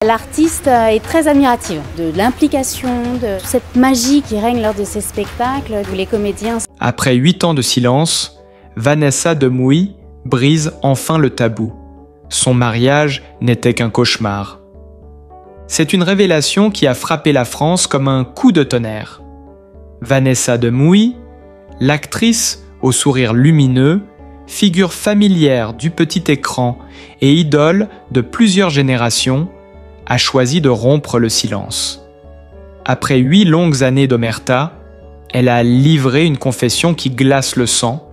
L'artiste est très admirative de l'implication, de cette magie qui règne lors de ces spectacles où les comédiens... Après 8 ans de silence, Vanessa Demouy brise enfin le tabou. Son mariage n'était qu'un cauchemar. C'est une révélation qui a frappé la France comme un coup de tonnerre. Vanessa Demouy, l'actrice au sourire lumineux, figure familière du petit écran et idole de plusieurs générations, a choisi de rompre le silence. Après 8 longues années d'omerta, elle a livré une confession qui glace le sang.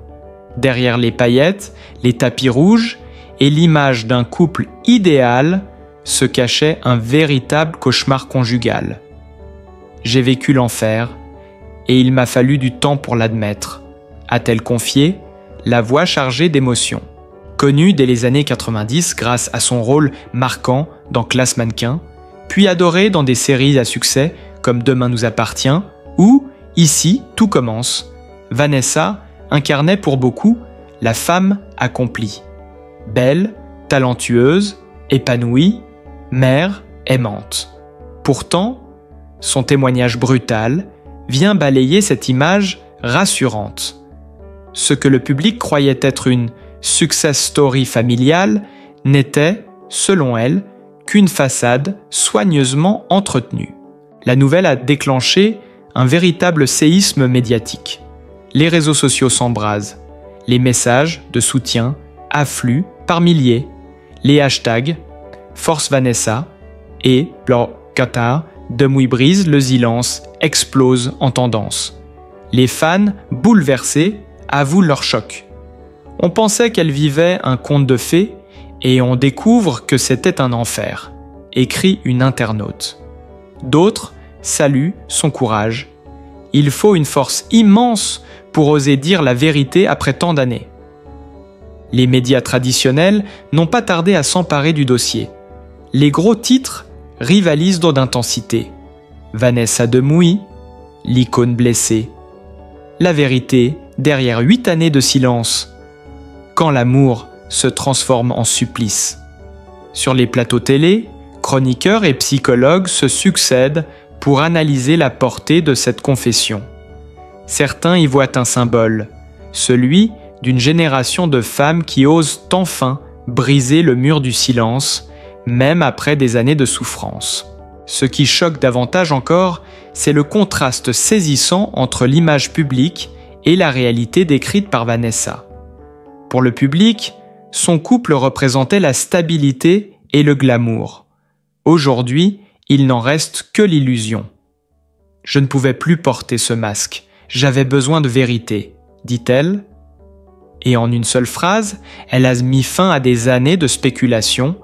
Derrière les paillettes, les tapis rouges et l'image d'un couple idéal se cachait un véritable cauchemar conjugal. J'ai vécu l'enfer et il m'a fallu du temps pour l'admettre, a-t-elle confié, la voix chargée d'émotions. Connue dès les années 90 grâce à son rôle marquant dans Classe Mannequin, puis adorée dans des séries à succès comme Demain nous appartient ou Ici, tout commence, Vanessa incarnait pour beaucoup la femme accomplie. Belle, talentueuse, épanouie, mère, aimante. Pourtant, son témoignage brutal vient balayer cette image rassurante. Ce que le public croyait être une success story familiale n'était, selon elle, qu'une façade soigneusement entretenue. La nouvelle a déclenché un véritable séisme médiatique. Les réseaux sociaux s'embrasent, les messages de soutien affluent par milliers, les hashtags Force Vanessa et Qatar, Demouy brise le silence explosent en tendance. Les fans, bouleversés, avouent leur choc. On pensait qu'elle vivait un conte de fées et on découvre que c'était un enfer, écrit une internaute. D'autres saluent son courage. Il faut une force immense pour oser dire la vérité après tant d'années. Les médias traditionnels n'ont pas tardé à s'emparer du dossier. Les gros titres rivalisent d'intensité. Vanessa Demouy, l'icône blessée. La vérité derrière 8 années de silence. Quand l'amour se transforme en supplice. Sur les plateaux télé, chroniqueurs et psychologues se succèdent pour analyser la portée de cette confession. Certains y voient un symbole, celui d'une génération de femmes qui osent enfin briser le mur du silence, même après des années de souffrance. Ce qui choque davantage encore, c'est le contraste saisissant entre l'image publique et la réalité décrite par Vanessa. Pour le public, son couple représentait la stabilité et le glamour. Aujourd'hui, il n'en reste que l'illusion. « Je ne pouvais plus porter ce masque, j'avais besoin de vérité », dit-elle. Et en une seule phrase, elle a mis fin à des années de spéculation,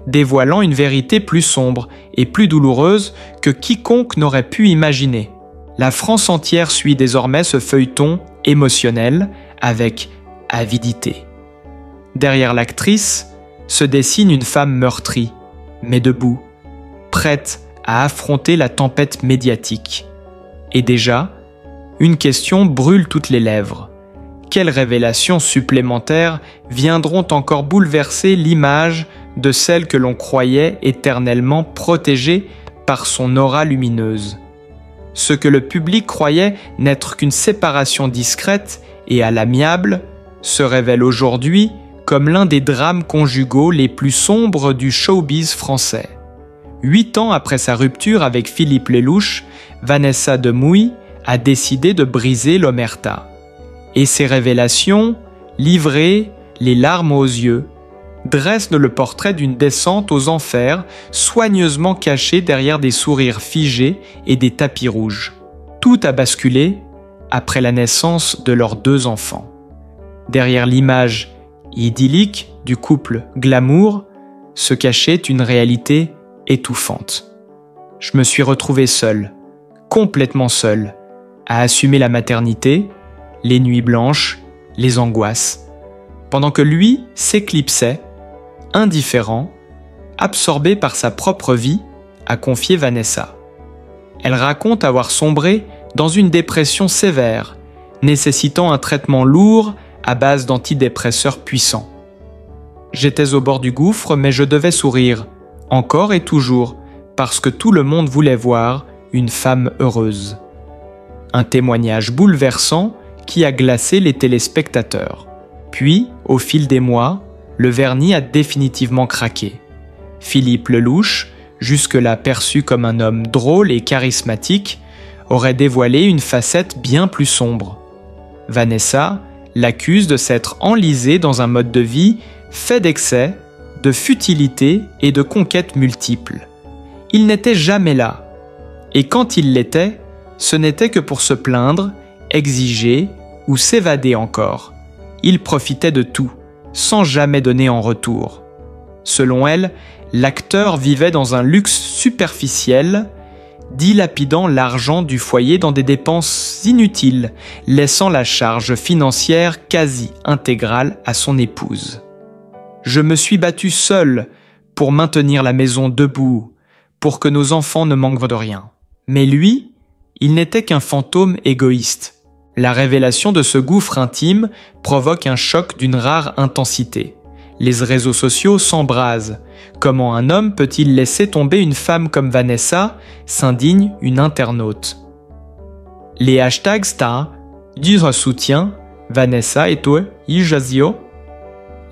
dévoilant une vérité plus sombre et plus douloureuse que quiconque n'aurait pu imaginer. La France entière suit désormais ce feuilleton émotionnel avec avidité. Derrière l'actrice se dessine une femme meurtrie, mais debout, prête à affronter la tempête médiatique. Et déjà, une question brûle toutes les lèvres. Quelles révélations supplémentaires viendront encore bouleverser l'image de celle que l'on croyait éternellement protégée par son aura lumineuse? Ce que le public croyait n'être qu'une séparation discrète et à l'amiable se révèle aujourd'hui comme l'un des drames conjugaux les plus sombres du showbiz français. 8 ans après sa rupture avec Philippe Lelouch, Vanessa Demouy a décidé de briser l'omerta. Et ces révélations, livrées, les larmes aux yeux, dressent le portrait d'une descente aux enfers soigneusement cachée derrière des sourires figés et des tapis rouges. Tout a basculé après la naissance de leurs 2 enfants. Derrière l'image idyllique du couple glamour se cachait une réalité étouffante. Je me suis retrouvé seul, complètement seul, à assumer la maternité, les nuits blanches, les angoisses, pendant que lui s'éclipsait, indifférent, absorbé par sa propre vie, a confié Vanessa. Elle raconte avoir sombré dans une dépression sévère, nécessitant un traitement lourd à base d'antidépresseurs puissants. J'étais au bord du gouffre, mais je devais sourire, encore et toujours, parce que tout le monde voulait voir une femme heureuse. Un témoignage bouleversant qui a glacé les téléspectateurs. Puis, au fil des mois, le vernis a définitivement craqué. Philippe Lelouch, jusque-là perçu comme un homme drôle et charismatique, aurait dévoilé une facette bien plus sombre. Vanessa l'accuse de s'être enlisée dans un mode de vie fait d'excès, de futilité et de conquêtes multiples. Il n'était jamais là. Et quand il l'était, ce n'était que pour se plaindre, exiger ou s'évader encore. Il profitait de tout, sans jamais donner en retour. Selon elle, l'acteur vivait dans un luxe superficiel, dilapidant l'argent du foyer dans des dépenses inutiles, laissant la charge financière quasi intégrale à son épouse. « Je me suis battu seul pour maintenir la maison debout, pour que nos enfants ne manquent de rien. » Mais lui, il n'était qu'un fantôme égoïste. La révélation de ce gouffre intime provoque un choc d'une rare intensité. Les réseaux sociaux s'embrasent. Comment un homme peut-il laisser tomber une femme comme Vanessa, s'indigne une internaute. Les hashtags sta dire soutien, Vanessa et toi, Ijazio.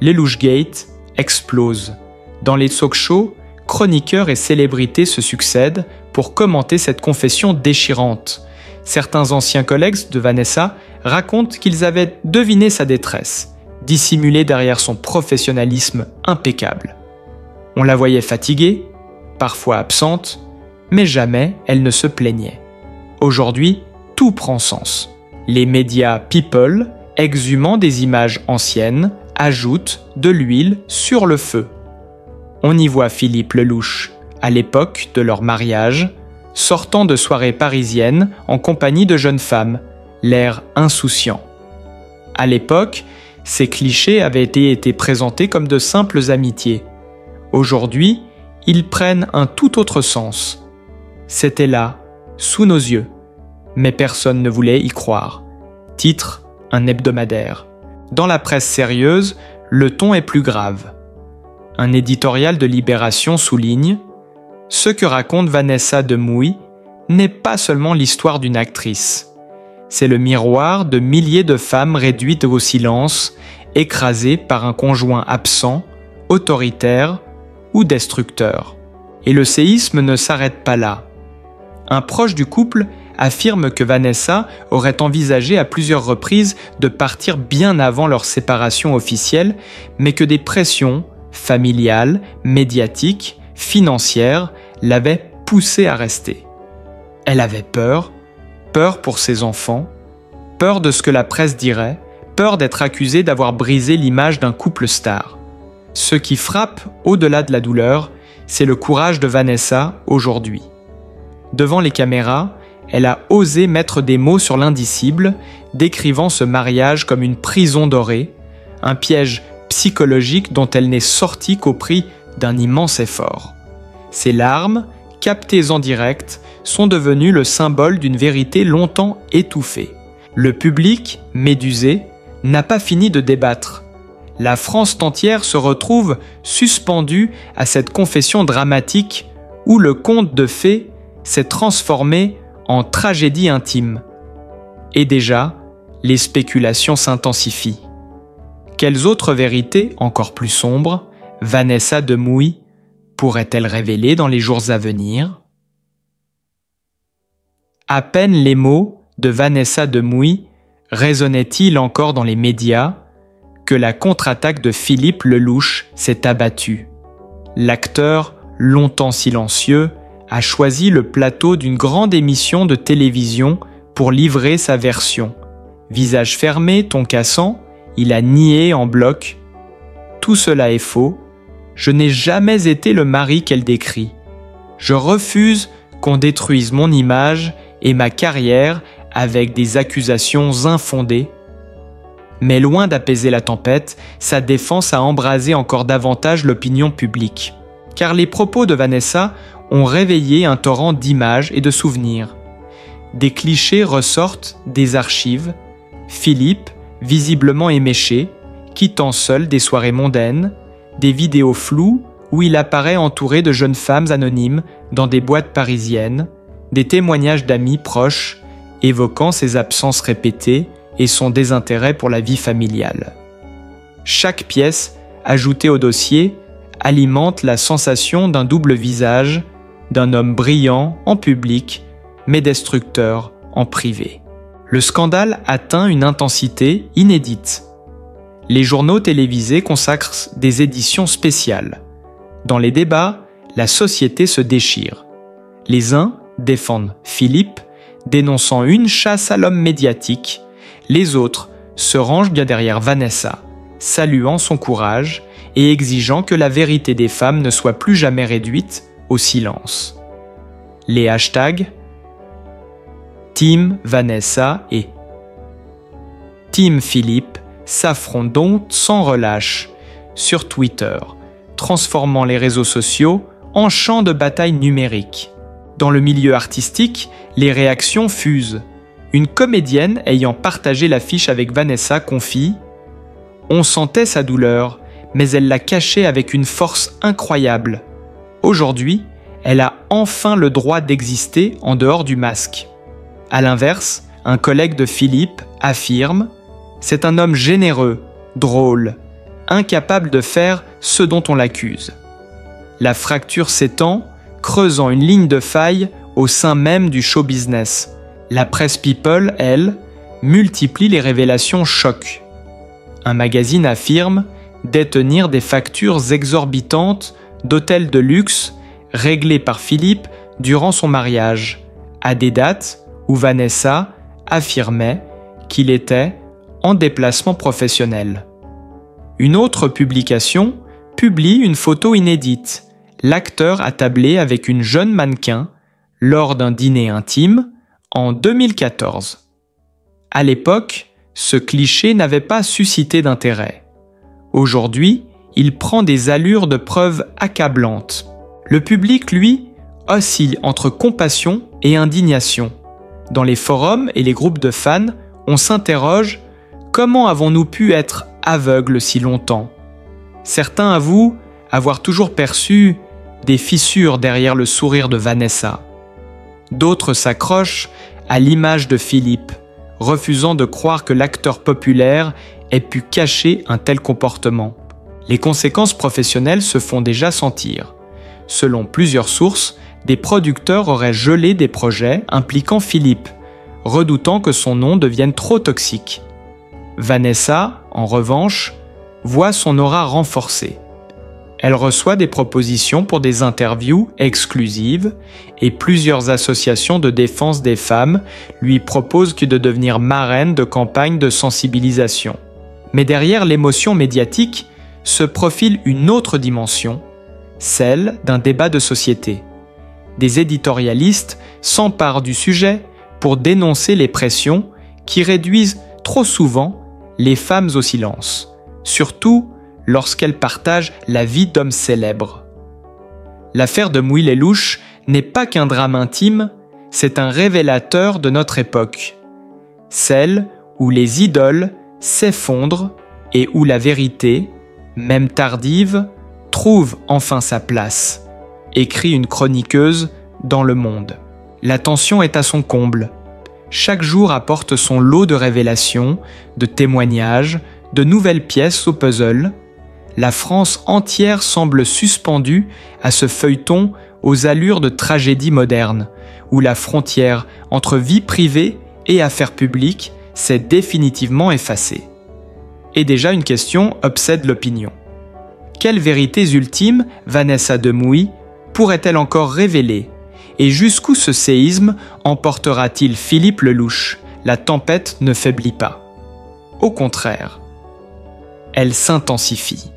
Lelouchgate explose. Dans les talk-shows, chroniqueurs et célébrités se succèdent pour commenter cette confession déchirante. Certains anciens collègues de Vanessa racontent qu'ils avaient deviné sa détresse, dissimulée derrière son professionnalisme impeccable. On la voyait fatiguée, parfois absente, mais jamais elle ne se plaignait. Aujourd'hui, tout prend sens. Les médias people, exhumant des images anciennes, ajoutent de l'huile sur le feu. On y voit Philippe Lelouch, à l'époque de leur mariage, sortant de soirées parisiennes en compagnie de jeunes femmes, l'air insouciant. À l'époque, ces clichés avaient été présentés comme de simples amitiés. Aujourd'hui, ils prennent un tout autre sens. C'était là, sous nos yeux, mais personne ne voulait y croire. Titre, un hebdomadaire. Dans la presse sérieuse, le ton est plus grave. Un éditorial de Libération souligne « Ce que raconte Vanessa Demouy n'est pas seulement l'histoire d'une actrice. C'est le miroir de milliers de femmes réduites au silence, écrasées par un conjoint absent, autoritaire ou destructeur. Et le séisme ne s'arrête pas là. Un proche du couple affirme que Vanessa aurait envisagé à plusieurs reprises de partir bien avant leur séparation officielle, mais que des pressions familiales, médiatiques, financières l'avaient poussée à rester. Elle avait peur pour ses enfants, peur de ce que la presse dirait, peur d'être accusée d'avoir brisé l'image d'un couple star. Ce qui frappe au-delà de la douleur, c'est le courage de Vanessa aujourd'hui. Devant les caméras, elle a osé mettre des mots sur l'indicible, décrivant ce mariage comme une prison dorée, un piège psychologique dont elle n'est sortie qu'au prix d'un immense effort. Ses larmes, captées en direct, sont devenues le symbole d'une vérité longtemps étouffée. Le public, médusé, n'a pas fini de débattre. La France entière se retrouve suspendue à cette confession dramatique où le conte de fées s'est transformé en tragédie intime. Et déjà, les spéculations s'intensifient. Quelles autres vérités, encore plus sombres, Vanessa Demouy pourrait-elle révéler dans les jours à venir? À peine les mots de Vanessa Demouy résonnaient-ils encore dans les médias que la contre-attaque de Philippe Lelouch s'est abattue. L'acteur, longtemps silencieux, a choisi le plateau d'une grande émission de télévision pour livrer sa version. Visage fermé, ton cassant, il a nié en bloc. Tout cela est faux. Je n'ai jamais été le mari qu'elle décrit. Je refuse qu'on détruise mon image et ma carrière avec des accusations infondées. Mais loin d'apaiser la tempête, sa défense a embrasé encore davantage l'opinion publique. Car les propos de Vanessa ont réveillé un torrent d'images et de souvenirs. Des clichés ressortent des archives. Philippe, visiblement éméché, quittant seul des soirées mondaines, des vidéos floues où il apparaît entouré de jeunes femmes anonymes dans des boîtes parisiennes, des témoignages d'amis proches évoquant ses absences répétées et son désintérêt pour la vie familiale. Chaque pièce ajoutée au dossier alimente la sensation d'un double visage, d'un homme brillant en public, mais destructeur en privé. Le scandale atteint une intensité inédite. Les journaux télévisés consacrent des éditions spéciales. Dans les débats, la société se déchire. Les uns défendent Philippe, dénonçant une chasse à l'homme médiatique. Les autres se rangent bien derrière Vanessa, saluant son courage et exigeant que la vérité des femmes ne soit plus jamais réduite au silence. Les hashtags Team Vanessa et Team Philippe s'affrontent donc sans relâche sur Twitter, transformant les réseaux sociaux en champ de bataille numérique. Dans le milieu artistique, les réactions fusent. Une comédienne ayant partagé l'affiche avec Vanessa confie « On sentait sa douleur, mais elle l'a cachée avec une force incroyable. Aujourd'hui, elle a enfin le droit d'exister en dehors du masque. » A l'inverse, un collègue de Philippe affirme « C'est un homme généreux, drôle, incapable de faire ce dont on l'accuse. » La fracture s'étend, creusant une ligne de faille au sein même du show business. La presse people, elle, multiplie les révélations chocs. Un magazine affirme détenir des factures exorbitantes d'hôtels de luxe réglés par Philippe durant son mariage, à des dates où Vanessa affirmait qu'il était en déplacement professionnel. Une autre publication publie une photo inédite, l'acteur attablé avec une jeune mannequin lors d'un dîner intime en 2014. À l'époque, ce cliché n'avait pas suscité d'intérêt. Aujourd'hui, il prend des allures de preuve accablantes. Le public, lui, oscille entre compassion et indignation. Dans les forums et les groupes de fans, on s'interroge « Comment avons-nous pu être aveugles si longtemps ?» Certains avouent avoir toujours perçu des fissures derrière le sourire de Vanessa. D'autres s'accrochent à l'image de Philippe, refusant de croire que l'acteur populaire ait pu cacher un tel comportement. Les conséquences professionnelles se font déjà sentir. Selon plusieurs sources, des producteurs auraient gelé des projets impliquant Philippe, redoutant que son nom devienne trop toxique. Vanessa, en revanche, voit son aura renforcée. Elle reçoit des propositions pour des interviews exclusives et plusieurs associations de défense des femmes lui proposent de devenir marraine de campagnes de sensibilisation. Mais derrière l'émotion médiatique se profile une autre dimension, celle d'un débat de société. Des éditorialistes s'emparent du sujet pour dénoncer les pressions qui réduisent trop souvent les femmes au silence, surtout lorsqu'elles partagent la vie d'hommes célèbres. L'affaire de Mouy-les-Louches n'est pas qu'un drame intime, c'est un révélateur de notre époque. Celle où les idoles s'effondrent et où la vérité, même tardive, trouve enfin sa place, écrit une chroniqueuse dans Le Monde. La tension est à son comble. Chaque jour apporte son lot de révélations, de témoignages, de nouvelles pièces au puzzle. La France entière semble suspendue à ce feuilleton aux allures de tragédie moderne, où la frontière entre vie privée et affaires publiques s'est définitivement effacée. Et déjà une question obsède l'opinion. Quelles vérités ultimes Vanessa de Mouy pourrait-elle encore révéler? Et jusqu'où ce séisme emportera-t-il Philippe Lelouch? La tempête ne faiblit pas. Au contraire, elle s'intensifie.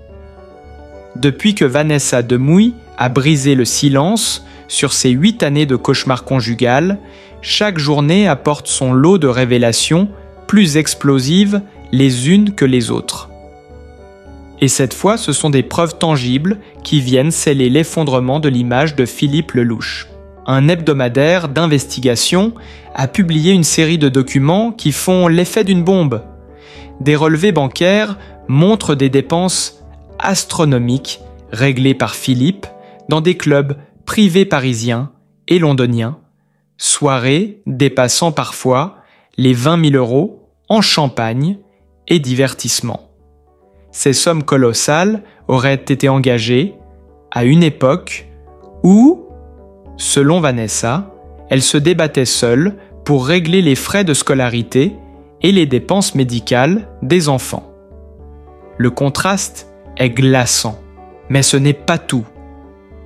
Depuis que Vanessa de Mouy a brisé le silence sur ses 8 années de cauchemar conjugal, chaque journée apporte son lot de révélations plus explosives les unes que les autres. Et cette fois, ce sont des preuves tangibles qui viennent sceller l'effondrement de l'image de Philippe Lelouch. Un hebdomadaire d'investigation a publié une série de documents qui font l'effet d'une bombe. Des relevés bancaires montrent des dépenses astronomiques réglés par Philippe dans des clubs privés parisiens et londoniens, soirées dépassant parfois les 20 000 € en champagne et divertissement. Ces sommes colossales auraient été engagées à une époque où, selon Vanessa, elle se débattait seule pour régler les frais de scolarité et les dépenses médicales des enfants. Le contraste est glaçant, mais ce n'est pas tout.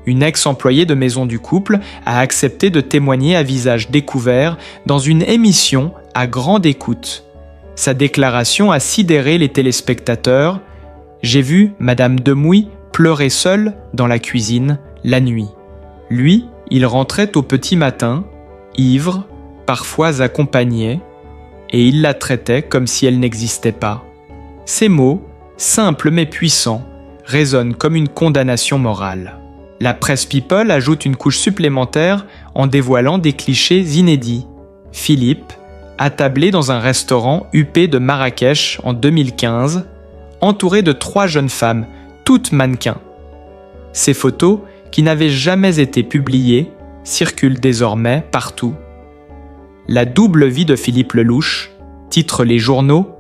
Une ex-employée de maison du couple a accepté de témoigner à visage découvert dans une émission à grande écoute. Sa déclaration a sidéré les téléspectateurs. « J'ai vu Madame Demouy pleurer seule dans la cuisine la nuit. Lui, il rentrait au petit matin, ivre, parfois accompagné, et il la traitait comme si elle n'existait pas. » Ces mots, simples mais puissants, résonnent comme une condamnation morale. La presse People ajoute une couche supplémentaire en dévoilant des clichés inédits. Philippe, attablé dans un restaurant huppé de Marrakech en 2015, entouré de 3 jeunes femmes, toutes mannequins. Ces photos, qui n'avaient jamais été publiées, circulent désormais partout. La double vie de Philippe Lelouch, titrent les journaux,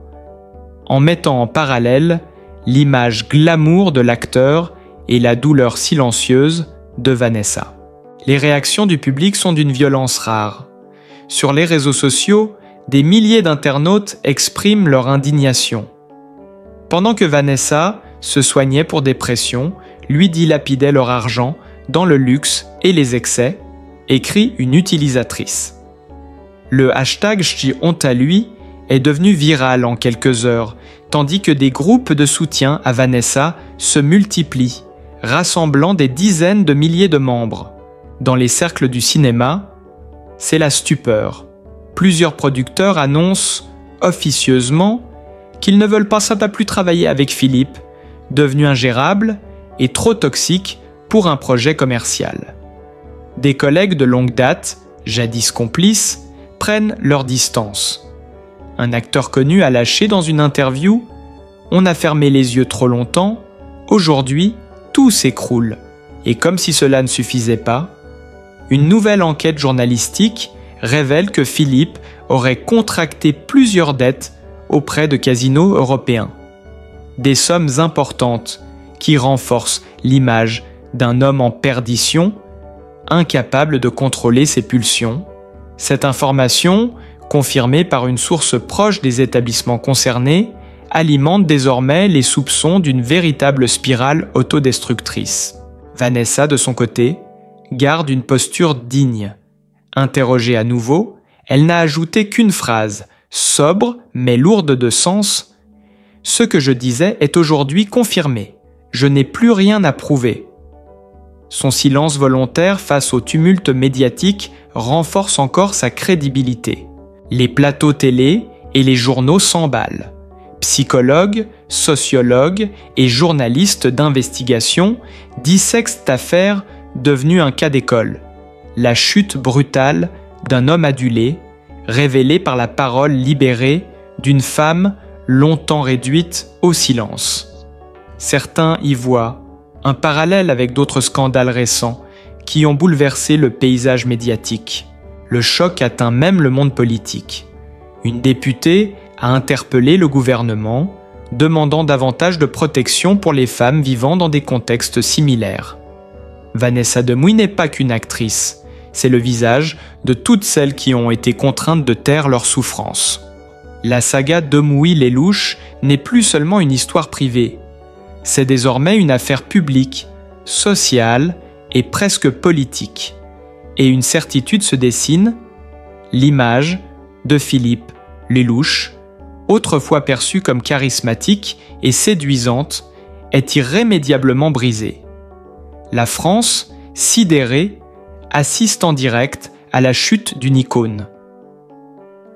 en mettant en parallèle l'image glamour de l'acteur et la douleur silencieuse de Vanessa. Les réactions du public sont d'une violence rare. Sur les réseaux sociaux, des milliers d'internautes expriment leur indignation. Pendant que Vanessa se soignait pour dépression, lui dilapidait leur argent dans le luxe et les excès, écrit une utilisatrice. Le hashtag J'dis honte à lui est devenu viral en quelques heures, tandis que des groupes de soutien à Vanessa se multiplient, rassemblant des dizaines de milliers de membres. Dans les cercles du cinéma, c'est la stupeur. Plusieurs producteurs annoncent officieusement qu'ils ne veulent pas plus travailler avec Philippe, devenu ingérable et trop toxique pour un projet commercial. Des collègues de longue date, jadis complices, prennent leur distance. Un acteur connu a lâché dans une interview « On a fermé les yeux trop longtemps, aujourd'hui, tout s'écroule. » Et comme si cela ne suffisait pas, une nouvelle enquête journalistique révèle que Philippe aurait contracté plusieurs dettes auprès de casinos européens. Des sommes importantes qui renforcent l'image d'un homme en perdition, incapable de contrôler ses pulsions. Cette information, confirmée par une source proche des établissements concernés, alimente désormais les soupçons d'une véritable spirale autodestructrice. Vanessa, de son côté, garde une posture digne. Interrogée à nouveau, elle n'a ajouté qu'une phrase, sobre mais lourde de sens. « Ce que je disais est aujourd'hui confirmé. Je n'ai plus rien à prouver. » Son silence volontaire face au tumulte médiatique renforce encore sa crédibilité. Les plateaux télé et les journaux s'emballent. Psychologues, sociologues et journalistes d'investigation dissèquent cette affaire devenue un cas d'école. La chute brutale d'un homme adulé, révélée par la parole libérée d'une femme longtemps réduite au silence. Certains y voient un parallèle avec d'autres scandales récents qui ont bouleversé le paysage médiatique. Le choc atteint même le monde politique. Une députée a interpellé le gouvernement, demandant davantage de protection pour les femmes vivant dans des contextes similaires. Vanessa Demouy n'est pas qu'une actrice, c'est le visage de toutes celles qui ont été contraintes de taire leur souffrance. La saga Demouy-Lelouch n'est plus seulement une histoire privée, c'est désormais une affaire publique, sociale et presque politique. Et une certitude se dessine, l'image de Philippe Lelouch, autrefois perçue comme charismatique et séduisante, est irrémédiablement brisée. La France, sidérée, assiste en direct à la chute d'une icône.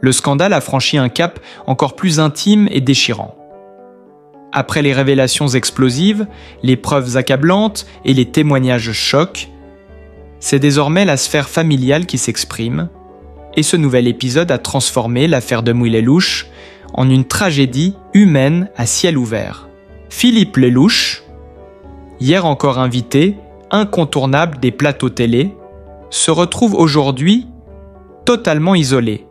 Le scandale a franchi un cap encore plus intime et déchirant. Après les révélations explosives, les preuves accablantes et les témoignages chocs, c'est désormais la sphère familiale qui s'exprime, et ce nouvel épisode a transformé l'affaire Demouy-Lelouch en une tragédie humaine à ciel ouvert. Philippe Lelouch, hier encore invité, incontournable des plateaux télé, se retrouve aujourd'hui totalement isolé.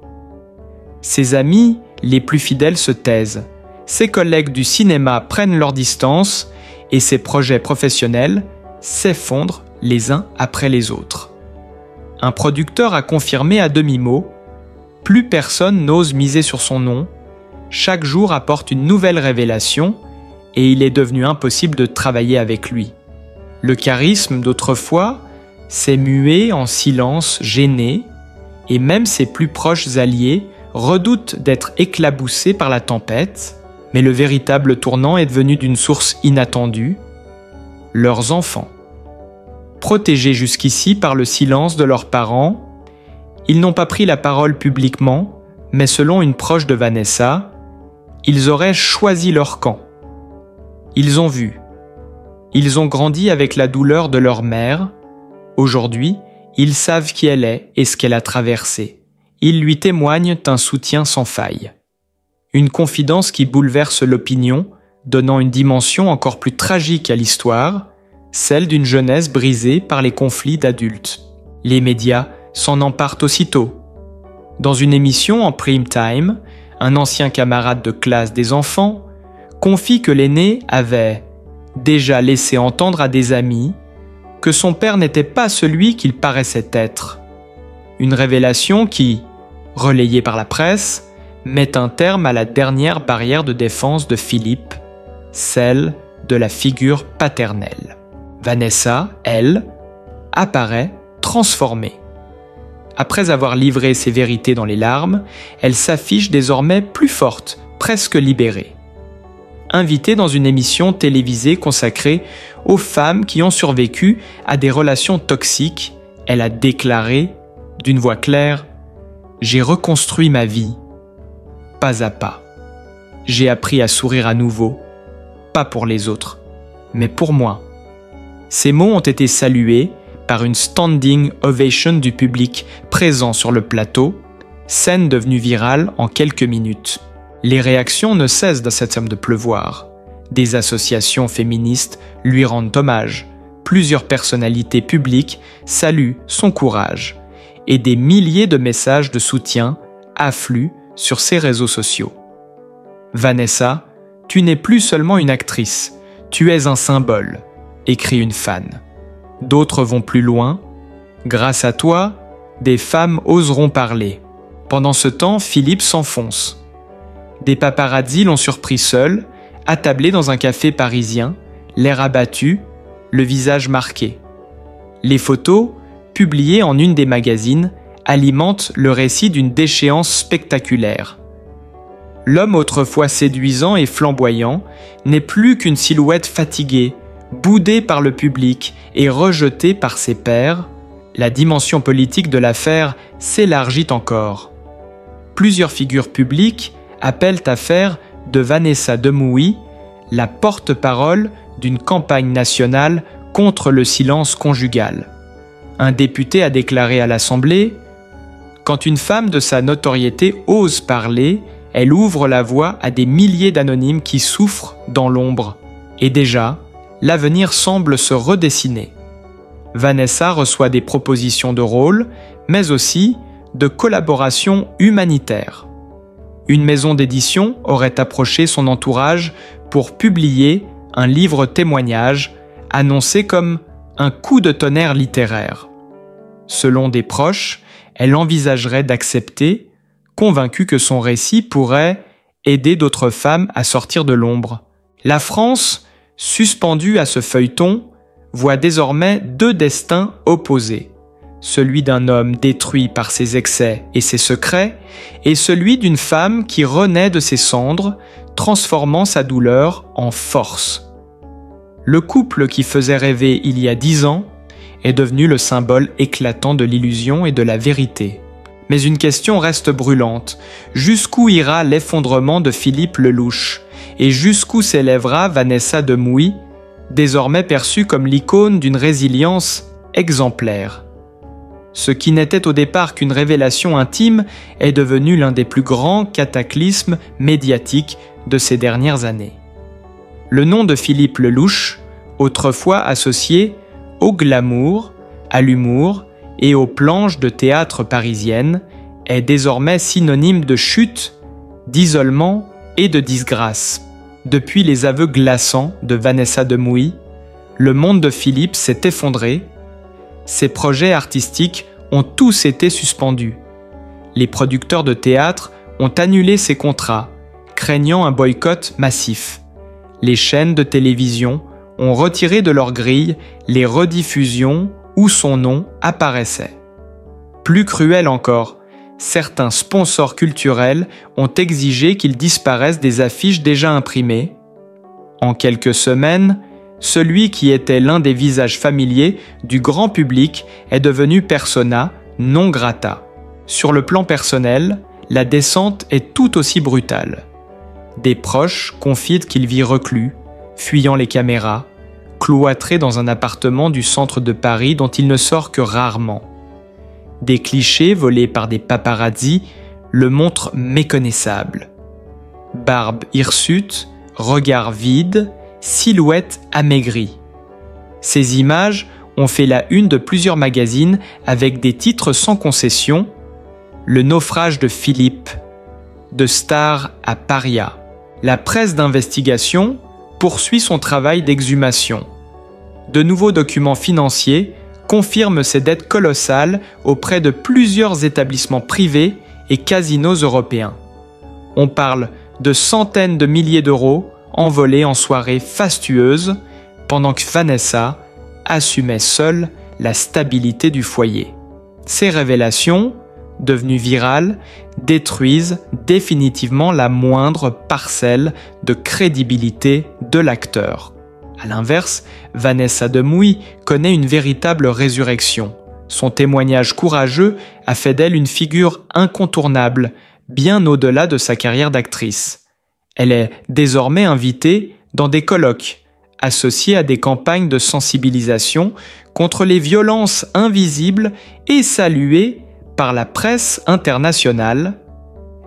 Ses amis les plus fidèles se taisent, ses collègues du cinéma prennent leur distance et ses projets professionnels s'effondrent les uns après les autres. Un producteur a confirmé à demi-mot « Plus personne n'ose miser sur son nom, chaque jour apporte une nouvelle révélation et il est devenu impossible de travailler avec lui. Le charisme d'autrefois s'est mué en silence gêné et même ses plus proches alliés redoutent d'être éclaboussés par la tempête, mais le véritable tournant est venu d'une source inattendue, leurs enfants. Protégés jusqu'ici par le silence de leurs parents, ils n'ont pas pris la parole publiquement, mais selon une proche de Vanessa, ils auraient choisi leur camp. Ils ont vu. Ils ont grandi avec la douleur de leur mère. Aujourd'hui, ils savent qui elle est et ce qu'elle a traversé. Ils lui témoignent un soutien sans faille. Une confidence qui bouleverse l'opinion, donnant une dimension encore plus tragique à l'histoire, celle d'une jeunesse brisée par les conflits d'adultes. Les médias s'en emparent aussitôt. Dans une émission en prime time, un ancien camarade de classe des enfants confie que l'aîné avait déjà laissé entendre à des amis que son père n'était pas celui qu'il paraissait être. Une révélation qui, relayée par la presse, met un terme à la dernière barrière de défense de Philippe, celle de la figure paternelle. Vanessa, elle, apparaît transformée. Après avoir livré ses vérités dans les larmes, elle s'affiche désormais plus forte, presque libérée. Invitée dans une émission télévisée consacrée aux femmes qui ont survécu à des relations toxiques, elle a déclaré, d'une voix claire, « J'ai reconstruit ma vie, pas à pas. J'ai appris à sourire à nouveau, pas pour les autres, mais pour moi. » Ces mots ont été salués par une standing ovation du public présent sur le plateau, scène devenue virale en quelques minutes. Les réactions ne cessent de cette somme de pleuvoir. Des associations féministes lui rendent hommage, plusieurs personnalités publiques saluent son courage, et des milliers de messages de soutien affluent sur ses réseaux sociaux. Vanessa, tu n'es plus seulement une actrice, tu es un symbole, écrit une fan. D'autres vont plus loin. Grâce à toi, des femmes oseront parler. Pendant ce temps, Philippe s'enfonce. Des paparazzis l'ont surpris seul, attablé dans un café parisien, l'air abattu, le visage marqué. Les photos, publiées en une des magazines, alimentent le récit d'une déchéance spectaculaire. L'homme autrefois séduisant et flamboyant n'est plus qu'une silhouette fatiguée, boudé par le public et rejeté par ses pairs, la dimension politique de l'affaire s'élargit encore. Plusieurs figures publiques appellent à faire de Vanessa Demouy la porte-parole d'une campagne nationale contre le silence conjugal. Un député a déclaré à l'Assemblée « Quand une femme de sa notoriété ose parler, elle ouvre la voie à des milliers d'anonymes qui souffrent dans l'ombre. Et déjà, l'avenir semble se redessiner. » Vanessa reçoit des propositions de rôle, mais aussi de collaboration humanitaire. Une maison d'édition aurait approché son entourage pour publier un livre témoignage annoncé comme un coup de tonnerre littéraire. Selon des proches, elle envisagerait d'accepter, convaincue que son récit pourrait aider d'autres femmes à sortir de l'ombre. La France, suspendue à ce feuilleton, voit désormais deux destins opposés. Celui d'un homme détruit par ses excès et ses secrets, et celui d'une femme qui renaît de ses cendres, transformant sa douleur en force. Le couple qui faisait rêver il y a 10 ans est devenu le symbole éclatant de l'illusion et de la vérité. Mais une question reste brûlante. Jusqu'où ira l'effondrement de Philippe Lelouch? Et jusqu'où s'élèvera Vanessa Demouy, désormais perçue comme l'icône d'une résilience exemplaire? Ce qui n'était au départ qu'une révélation intime est devenu l'un des plus grands cataclysmes médiatiques de ces dernières années. Le nom de Philippe Lelouch autrefois associée au glamour, à l'humour et aux planches de théâtre parisiennes, est désormais synonyme de chute, d'isolement et de disgrâce. Depuis les aveux glaçants de Vanessa Demouy, le monde de Philippe s'est effondré. Ses projets artistiques ont tous été suspendus. Les producteurs de théâtre ont annulé ses contrats, craignant un boycott massif. Les chaînes de télévision ont retiré de leur grille les rediffusions où son nom apparaissait. Plus cruel encore, certains sponsors culturels ont exigé qu'il disparaisse des affiches déjà imprimées. En quelques semaines, celui qui était l'un des visages familiers du grand public est devenu persona non grata. Sur le plan personnel, la descente est tout aussi brutale. Des proches confient qu'il vit reclus, fuyant les caméras, cloîtré dans un appartement du centre de Paris dont il ne sort que rarement. Des clichés volés par des paparazzis le montrent méconnaissable. Barbe hirsute, regard vide, silhouette amaigrie. Ces images ont fait la une de plusieurs magazines avec des titres sans concession: Le naufrage de Philippe, de star à paria. La presse d'investigation poursuit son travail d'exhumation. De nouveaux documents financiers confirment ses dettes colossales auprès de plusieurs établissements privés et casinos européens. On parle de centaines de milliers d'euros envolés en soirées fastueuses, pendant que Vanessa assumait seule la stabilité du foyer. Ces révélations, devenues virales, détruisent définitivement la moindre parcelle de crédibilité de l'acteur. A l'inverse, Vanessa Demouy connaît une véritable résurrection. Son témoignage courageux a fait d'elle une figure incontournable, bien au-delà de sa carrière d'actrice. Elle est désormais invitée dans des colloques, associée à des campagnes de sensibilisation contre les violences invisibles et saluée par la presse internationale.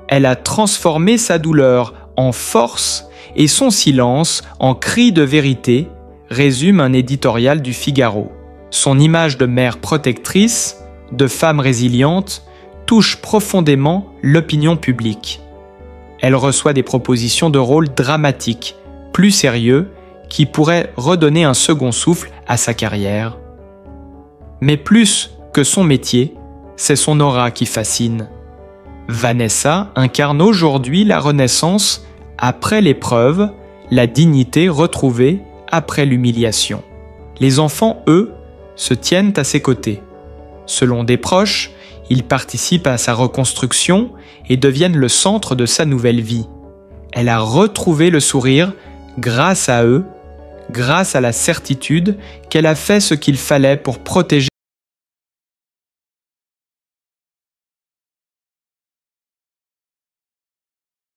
Elle a transformé sa douleur en force et son silence en cri de vérité, résume un éditorial du Figaro. Son image de mère protectrice, de femme résiliente, touche profondément l'opinion publique. Elle reçoit des propositions de rôles dramatiques, plus sérieux, qui pourraient redonner un second souffle à sa carrière. Mais plus que son métier, c'est son aura qui fascine. Vanessa incarne aujourd'hui la renaissance après l'épreuve, la dignité retrouvée après l'humiliation. Les enfants, eux, se tiennent à ses côtés. Selon des proches, ils participent à sa reconstruction et deviennent le centre de sa nouvelle vie. Elle a retrouvé le sourire grâce à eux, grâce à la certitude qu'elle a fait ce qu'il fallait pour protéger